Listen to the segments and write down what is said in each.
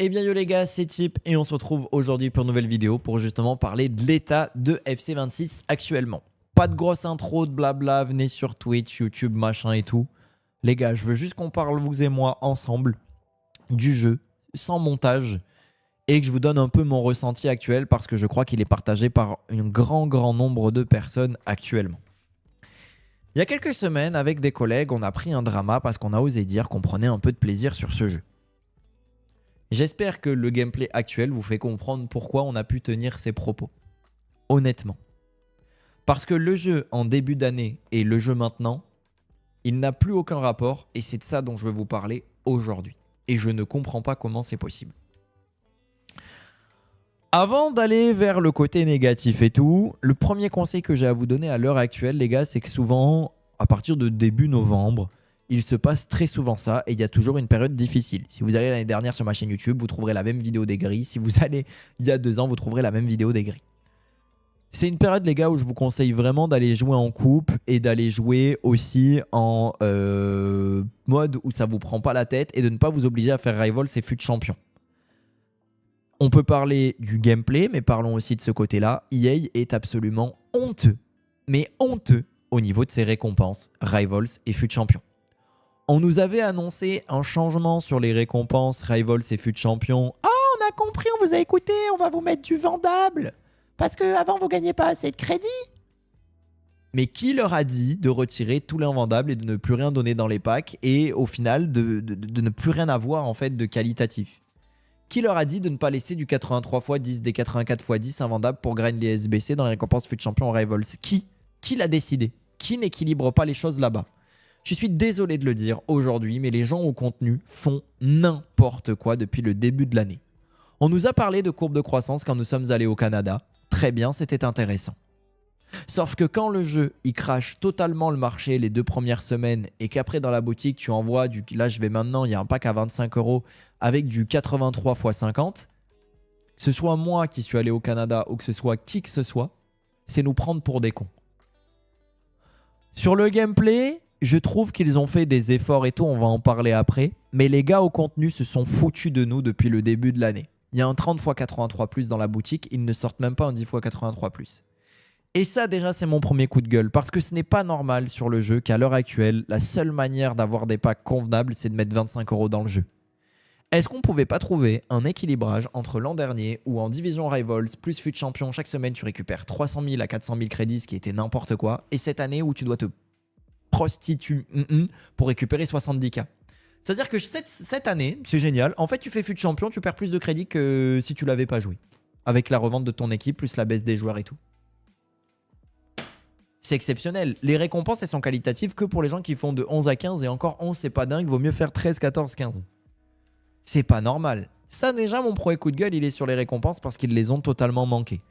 Eh bien yo les gars, c'est Tip et on se retrouve aujourd'hui pour une nouvelle vidéo pour justement parler de l'état de FC26 actuellement. Pas de grosse intro, de blabla, venez sur Twitch, YouTube, machin et tout. Les gars, je veux juste qu'on parle vous et moi ensemble du jeu, sans montage, et que je vous donne un peu mon ressenti actuel parce que je crois qu'il est partagé par un grand nombre de personnes actuellement. Il y a quelques semaines, avec des collègues, on a pris un drama parce qu'on a osé dire qu'on prenait un peu de plaisir sur ce jeu. J'espère que le gameplay actuel vous fait comprendre pourquoi on a pu tenir ces propos. Honnêtement. Parce que le jeu en début d'année et le jeu maintenant, il n'a plus aucun rapport et c'est de ça dont je veux vous parler aujourd'hui. Et je ne comprends pas comment c'est possible. Avant d'aller vers le côté négatif et tout, le premier conseil que j'ai à vous donner à l'heure actuelle, les gars, c'est que souvent, à partir de début novembre, il se passe très souvent ça et il y a toujours une période difficile. Si vous allez l'année dernière sur ma chaîne YouTube, vous trouverez la même vidéo des grilles. Si vous allez il y a 2 ans, vous trouverez la même vidéo des grilles. C'est une période, les gars, où je vous conseille vraiment d'aller jouer en coupe et d'aller jouer aussi en mode où ça vous prend pas la tête et de ne pas vous obliger à faire Rivals et FUT Champion. On peut parler du gameplay, mais parlons aussi de ce côté-là. EA est absolument honteux, mais honteux au niveau de ses récompenses Rivals et FUT Champion. On nous avait annoncé un changement sur les récompenses Rivals et FUT Champion. Ah, on a compris, on vous a écouté, on va vous mettre du vendable. Parce qu'avant, vous ne gagnez pas assez de crédit. Mais qui leur a dit de retirer tous les invendables et de ne plus rien donner dans les packs et au final de ne plus rien avoir en fait de qualitatif? Qui leur a dit de ne pas laisser du 83x10, des 84x10 invendables pour grind les SBC dans les récompenses FUT Champion Rivals? Qui l'a décidé? Qui n'équilibre pas les choses là-bas? Je suis désolé de le dire aujourd'hui, mais les gens au contenu font n'importe quoi depuis le début de l'année. On nous a parlé de courbe de croissance quand nous sommes allés au Canada. Très bien, c'était intéressant. Sauf que quand le jeu, il crache totalement le marché les 2 premières semaines et qu'après dans la boutique, tu envoies du... Là, je vais maintenant, il y a un pack à 25 € avec du 83x50. Que ce soit moi qui suis allé au Canada ou que ce soit qui que ce soit, c'est nous prendre pour des cons. Sur le gameplay, je trouve qu'ils ont fait des efforts et tout, on va en parler après. Mais les gars au contenu se sont foutus de nous depuis le début de l'année. Il y a un 30x83+ dans la boutique, ils ne sortent même pas un 10x83+. Et ça déjà c'est mon premier coup de gueule parce que ce n'est pas normal sur le jeu qu'à l'heure actuelle, la seule manière d'avoir des packs convenables c'est de mettre 25 € dans le jeu. Est-ce qu'on ne pouvait pas trouver un équilibrage entre l'an dernier où en division Rivals plus FUT Champion chaque semaine tu récupères 300 000 à 400 000 crédits, ce qui était n'importe quoi, et cette année où tu dois te prostituer pour récupérer 70K? C'est-à-dire que cette année, c'est génial, en fait tu fais FUT Champion, tu perds plus de crédits que si tu l'avais pas joué. Avec la revente de ton équipe plus la baisse des joueurs et tout. C'est exceptionnel. Les récompenses, elles sont qualitatives que pour les gens qui font de 11 à 15 et encore 11, c'est pas dingue, vaut mieux faire 13, 14, 15. C'est pas normal. Ça déjà, mon premier coup de gueule, il est sur les récompenses parce qu'ils les ont totalement manquées.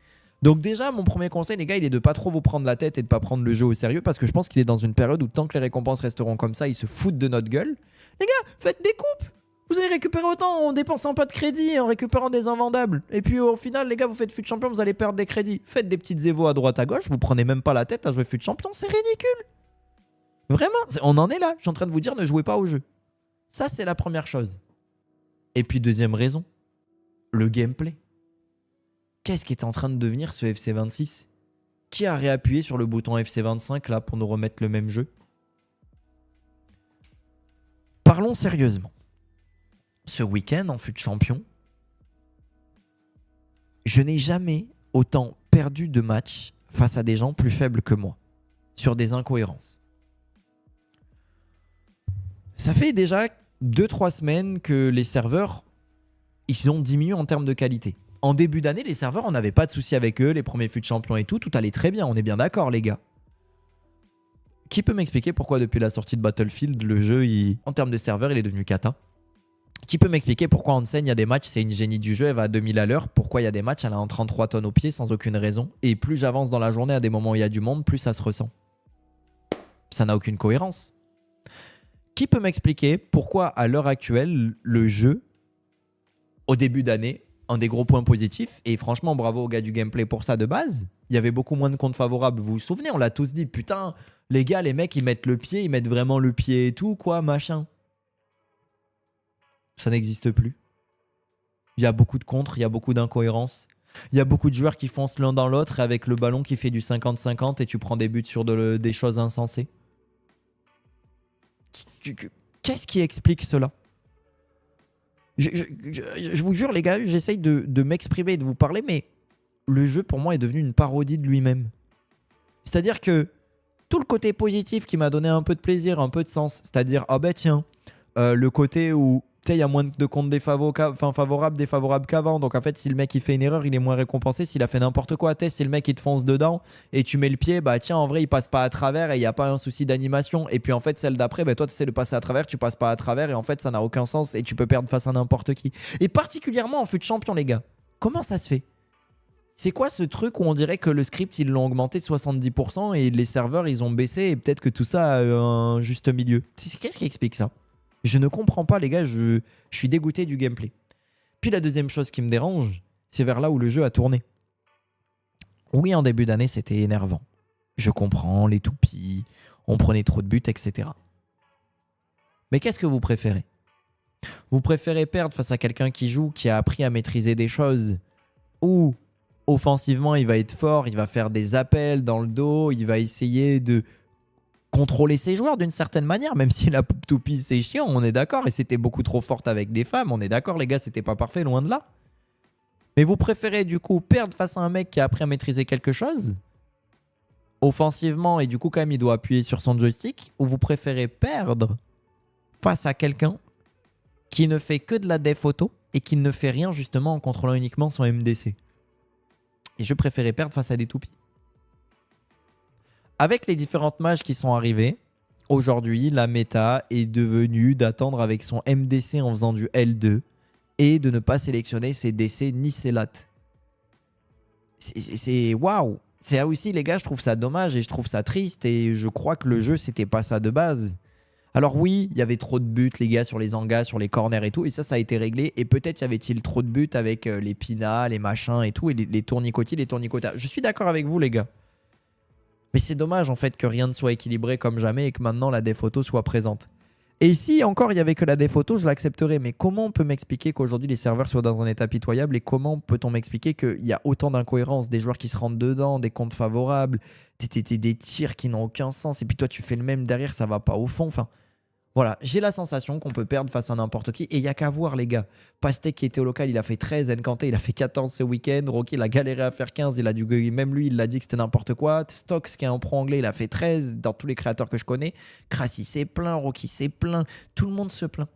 Donc déjà, mon premier conseil, les gars, il est de pas trop vous prendre la tête et de pas prendre le jeu au sérieux parce que je pense qu'il est dans une période où tant que les récompenses resteront comme ça, ils se foutent de notre gueule. Les gars, faites des coupes. Vous allez récupérer autant en dépensant pas de crédit et en récupérant des invendables. Et puis au final, les gars, vous faites FUT Champion, vous allez perdre des crédits. Faites des petites évos à droite à gauche, vous prenez même pas la tête à jouer FUT Champion, c'est ridicule. Vraiment, on en est là. Je suis en train de vous dire, ne jouez pas au jeu. Ça, c'est la première chose. Et puis deuxième raison, le gameplay. Qu'est-ce qui est en train de devenir ce FC26? Qui a réappuyé sur le bouton FC25 là pour nous remettre le même jeu? Parlons sérieusement. Ce week-end en FUT Champion, je n'ai jamais autant perdu de match face à des gens plus faibles que moi, sur des incohérences. Ça fait déjà 2-3 semaines que les serveurs, ils ont diminué en termes de qualité. En début d'année, les serveurs, on n'avait pas de soucis avec eux, les premiers FUT Champion et tout allait très bien, on est bien d'accord les gars. Qui peut m'expliquer pourquoi depuis la sortie de Battlefield, le jeu, en termes de serveur, il est devenu cata? Qui peut m'expliquer pourquoi Hansen, il y a des matchs, c'est une génie du jeu, elle va à 2000 à l'heure. Pourquoi il y a des matchs, elle a un 33 tonnes au pied sans aucune raison. Et plus j'avance dans la journée, à des moments où il y a du monde, plus ça se ressent. Ça n'a aucune cohérence. Qui peut m'expliquer pourquoi à l'heure actuelle, le jeu, au début d'année, un des gros points positifs, et franchement bravo aux gars du gameplay pour ça de base, il y avait beaucoup moins de comptes favorables, vous vous souvenez, on l'a tous dit, putain, les gars, les mecs, ils mettent le pied, ils mettent vraiment le pied et tout, quoi, machin. Ça n'existe plus. Il y a beaucoup de contres, il y a beaucoup d'incohérences. Il y a beaucoup de joueurs qui foncent l'un dans l'autre avec le ballon qui fait du 50-50 et tu prends des buts sur des choses insensées. Qu'est-ce qui explique cela? Je vous jure, les gars, j'essaye de m'exprimer et de vous parler, mais le jeu, pour moi, est devenu une parodie de lui-même. C'est-à-dire que tout le côté positif qui m'a donné un peu de plaisir, un peu de sens, c'est-à-dire, ah ben tiens, le côté où il y a moins de comptes défavorables qu'avant. Donc en fait, si le mec il fait une erreur, il est moins récompensé. S'il a fait n'importe quoi, si le mec il te fonce dedans et tu mets le pied, bah tiens, en vrai, il passe pas à travers et il n'y a pas un souci d'animation. Et puis en fait, celle d'après, bah, toi, tu essaies de passer à travers, tu passes pas à travers et en fait, ça n'a aucun sens et tu peux perdre face à n'importe qui. Et particulièrement en fut de champion, les gars. Comment ça se fait? C'est quoi ce truc où on dirait que le script ils l'ont augmenté de 70% et les serveurs ils ont baissé et peut-être que tout ça a un juste milieu? Qu'est-ce qui explique ça? Je ne comprends pas, les gars, je suis dégoûté du gameplay. Puis la deuxième chose qui me dérange, c'est vers là où le jeu a tourné. Oui, en début d'année, c'était énervant. Je comprends, les toupies, on prenait trop de buts, etc. Mais qu'est-ce que vous préférez? Vous préférez perdre face à quelqu'un qui joue, qui a appris à maîtriser des choses, ou offensivement, il va être fort, il va faire des appels dans le dos, il va essayer de contrôler ses joueurs d'une certaine manière, même si la toupie c'est chiant, on est d'accord, et c'était beaucoup trop forte avec des femmes, on est d'accord les gars, c'était pas parfait, loin de là. Mais vous préférez du coup perdre face à un mec qui a appris à maîtriser quelque chose offensivement et du coup quand même il doit appuyer sur son joystick, ou vous préférez perdre face à quelqu'un qui ne fait que de la dev auto et qui ne fait rien justement en contrôlant uniquement son MDC? Et je préférais perdre face à des toupies. Avec les différentes mages qui sont arrivées, aujourd'hui, la méta est devenue d'attendre avec son MDC en faisant du L2 et de ne pas sélectionner ses DC ni ses lattes. C'est waouh! C'est aussi, les gars, je trouve ça dommage et je trouve ça triste et je crois que le jeu, c'était pas ça de base. Alors oui, il y avait trop de buts, les gars, sur les angas, sur les corners et tout, et ça a été réglé. Et peut-être y avait-il trop de buts avec les pinas, les machins et tout, et les tournicotis, les tournicotas. Je suis d'accord avec vous, les gars. Mais c'est dommage en fait que rien ne soit équilibré comme jamais et que maintenant la déphoto soit présente. Et si encore il n'y avait que la déphoto, je l'accepterais. Mais comment on peut m'expliquer qu'aujourd'hui les serveurs soient dans un état pitoyable et comment peut-on m'expliquer qu'il y a autant d'incohérences, des joueurs qui se rentrent dedans, des comptes favorables, des tirs qui n'ont aucun sens et puis toi tu fais le même derrière, ça va pas au fond. Enfin, voilà, j'ai la sensation qu'on peut perdre face à n'importe qui. Et il n'y a qu'à voir, les gars. Pastek qui était au local, il a fait 13. Nkanté, il a fait 14 ce week-end. Rocky, il a galéré à faire 15. Il a dû, même lui, il l'a dit que c'était n'importe quoi. Stocks, qui est un pro anglais, il a fait 13. Dans tous les créateurs que je connais. Krassi s'est plaint. Rocky s'est plaint. Tout le monde se plaint.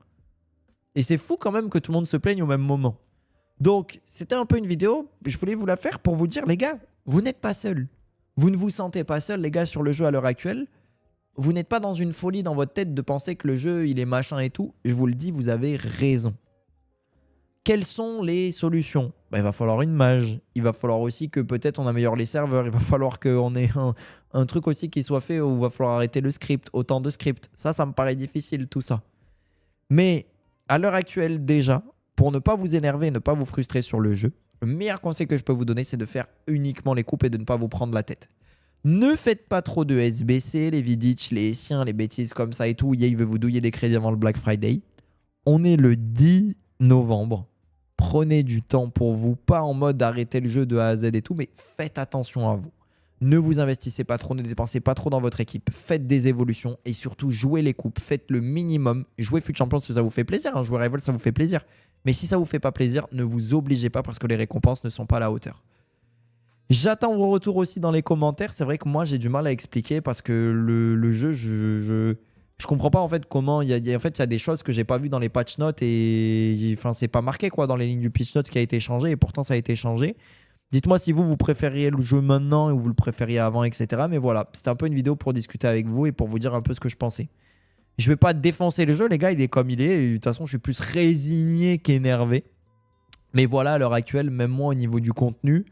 Et c'est fou quand même que tout le monde se plaigne au même moment. Donc, c'était un peu une vidéo. Je voulais vous la faire pour vous dire, les gars, vous n'êtes pas seuls. Vous ne vous sentez pas seuls, les gars, sur le jeu à l'heure actuelle. Vous n'êtes pas dans une folie dans votre tête de penser que le jeu, il est machin et tout. Je vous le dis, vous avez raison. Quelles sont les solutions? Il va falloir une mage. Il va falloir aussi que peut-être on améliore les serveurs. Il va falloir qu'on ait un truc aussi qui soit fait où il va falloir arrêter le script. Autant de scripts. Ça me paraît difficile tout ça. Mais à l'heure actuelle déjà, pour ne pas vous énerver, ne pas vous frustrer sur le jeu, le meilleur conseil que je peux vous donner, c'est de faire uniquement les coupes et de ne pas vous prendre la tête. Ne faites pas trop de SBC, les Vidic, les Siens, les bêtises comme ça et tout. Il veut vous douiller des crédits avant le Black Friday. On est le 10 novembre. Prenez du temps pour vous. Pas en mode arrêter le jeu de A à Z et tout, mais faites attention à vous. Ne vous investissez pas trop, ne dépensez pas trop dans votre équipe. Faites des évolutions et surtout jouez les coupes. Faites le minimum. Jouez FUT Champions si ça vous fait plaisir. Jouer Rival, ça vous fait plaisir. Mais si ça vous fait pas plaisir, ne vous obligez pas parce que les récompenses ne sont pas à la hauteur. J'attends vos retours aussi dans les commentaires. C'est vrai que moi, j'ai du mal à expliquer parce que le jeu, je comprends pas en fait comment. En fait, il y a des choses que j'ai pas vues dans les patch notes et enfin, c'est pas marqué quoi dans les lignes du patch notes ce qui a été changé et pourtant ça a été changé. Dites-moi si vous préfériez le jeu maintenant ou vous le préfériez avant, etc. Mais voilà, c'était un peu une vidéo pour discuter avec vous et pour vous dire un peu ce que je pensais. Je vais pas défoncer le jeu, les gars, il est comme il est. Et de toute façon, je suis plus résigné qu'énervé. Mais voilà, à l'heure actuelle, même moi au niveau du contenu,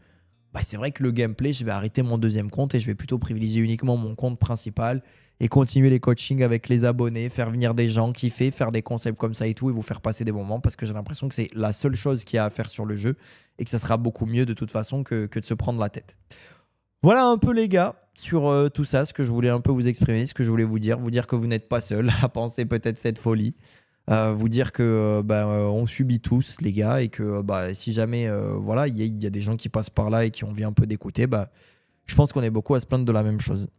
c'est vrai que le gameplay, je vais arrêter mon deuxième compte et je vais plutôt privilégier uniquement mon compte principal et continuer les coachings avec les abonnés, faire venir des gens, kiffer, faire des concepts comme ça et tout et vous faire passer des bons moments parce que j'ai l'impression que c'est la seule chose qu'il y a à faire sur le jeu et que ça sera beaucoup mieux de toute façon que de se prendre la tête. Voilà un peu les gars sur tout ça, ce que je voulais un peu vous exprimer, ce que je voulais vous dire que vous n'êtes pas seul à penser peut-être cette folie. Vous dire que on subit tous les gars et que si jamais voilà il y a des gens qui passent par là et qui ont envie un peu d'écouter, je pense qu'on est beaucoup à se plaindre de la même chose.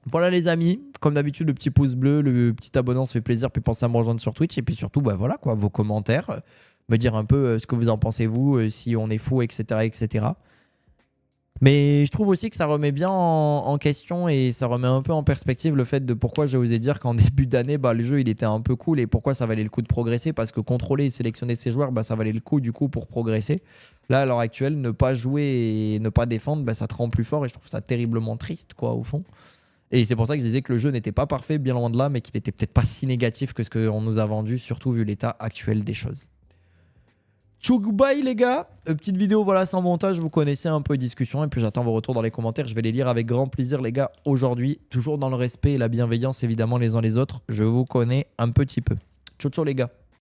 Voilà les amis, comme d'habitude le petit pouce bleu, le petit abonnement ça fait plaisir, puis pensez à me rejoindre sur Twitch et puis surtout voilà quoi, vos commentaires, me dire un peu ce que vous en pensez vous, si on est fou, etc., etc. Mais je trouve aussi que ça remet bien en question et ça remet un peu en perspective le fait de pourquoi j'ai osé dire qu'en début d'année, le jeu il était un peu cool et pourquoi ça valait le coup de progresser. Parce que contrôler et sélectionner ses joueurs, ça valait le coup du coup pour progresser. Là, à l'heure actuelle, ne pas jouer et ne pas défendre, ça te rend plus fort et je trouve ça terriblement triste, quoi, au fond. Et c'est pour ça que je disais que le jeu n'était pas parfait, bien loin de là, mais qu'il était peut-être pas si négatif que ce qu'on nous a vendu, surtout vu l'état actuel des choses. Ciao, bye les gars. Petite vidéo voilà sans montage, vous connaissez un peu discussion et puis j'attends vos retours dans les commentaires. Je vais les lire avec grand plaisir les gars aujourd'hui. Toujours dans le respect et la bienveillance évidemment les uns les autres. Je vous connais un petit peu. Ciao ciao les gars.